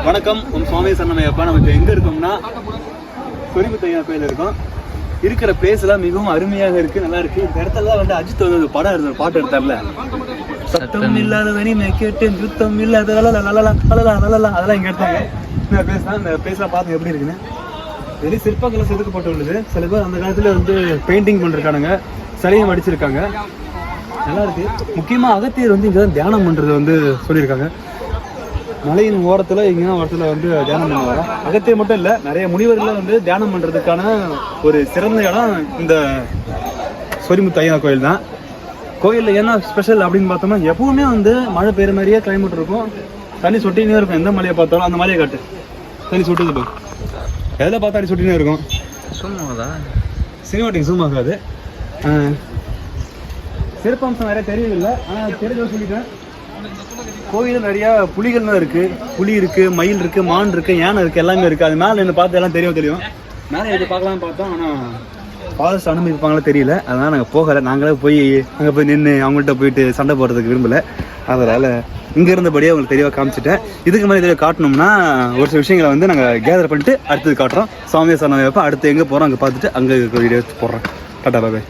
வணக்கம், சுவாமி சரணமையப்பா. நம்ம இப்போ எங்கே இருக்கோம்னா சொரிமுத்தையா கோயில் இருக்கோம். இருக்கிற பிளேஸ் எல்லாம் மிகவும் அருமையாக இருக்கு, நல்லா இருக்கு. இந்த இடத்துல தான் வந்து அஜித் வந்து படம் எடுத்த பாட்டு எடுத்தார்ல, சத்தம் இல்லாதவனி கேட்டு சுத்தம் இல்லாத அதெல்லாம் இங்கே எடுத்தாங்க. இந்த பிளேஸ் தான். இந்த பிளேஸ்லாம் பார்த்து எப்படி இருக்குன்னு வெளியே சிற்பக்கெல்லாம் செதுக்கப்பட்டு உள்ளது. சில பேர் அந்த காலத்தில் வந்து பெயிண்டிங் பண்ணிருக்கானுங்க, சிலையும் அடிச்சிருக்காங்க, நல்லா இருக்கு. முக்கியமாக அகத்தியர் வந்து இங்கே தான் தியானம் பண்ணுறது வந்து சொல்லியிருக்காங்க. மலையின் ஓரத்தில் இங்கே ஓரத்தில் வந்து தியானம் பண்ணுவாங்க. அகத்தியர் மட்டும் இல்லை, நிறைய முனிவர்கள் வந்து தியானம் பண்ணுறதுக்கான ஒரு சிறந்த இடம் இந்த சொரிமுத்தையா கோயில் தான். கோயிலில் என்ன ஸ்பெஷல் அப்படின்னு பார்த்தோம்னா, எப்பவுமே வந்து மழை பெய்யுற மாதிரியே கிளைமேட் இருக்கும், தண்ணி சொட்டினே இருக்கும். எந்த மலையை பார்த்தாலும் அந்த மலையை காட்டு, தண்ணி சொட்டுது போய் எதில் பார்த்தாலும் சொட்டினே இருக்கும். சினிமாட்டிக் ஜூம் ஆகாது. சிறப்பம்சம் நிறைய தெரியவில்லை, ஆனால் தெரிஞ்ச சொல்லிட்டேன். கோயிலில் நிறையா புலிகள்லாம் இருக்குது. புலி இருக்குது, மயில் இருக்குது, மான் இருக்குது, யானை இருக்குது, எல்லாமே இருக்குது. அது மேலே என்ன பார்த்து எல்லாம் தெரியும். மேலே எடுத்து பார்க்கலாம்னு பார்த்தோம், ஆனால் ஃபாரஸ்ட் அனுமதிப்பாங்களா தெரியல. அதனால் நாங்கள் போகலை. நாங்களே போய் அங்கே போய் நின்று அவங்கள்ட்ட போயிட்டு சண்டை போடுறதுக்கு விரும்பலை. அதனால் இங்கே இருந்தபடியே அவங்களுக்கு தெளிவாக காமிச்சிட்டேன். இதுக்கு மேலே தெளிவாக காட்டணும்னா ஒரு சில விஷயங்களை வந்து நாங்கள் கேதர் பண்ணிட்டு அடுத்தது காட்டுறோம். சுவாமி சரணமையப்பா அடுத்து எங்கே போகிறோம் அங்கே பார்த்துட்டு அங்கே வீடியோ போடுறோம். டாடா பாய்.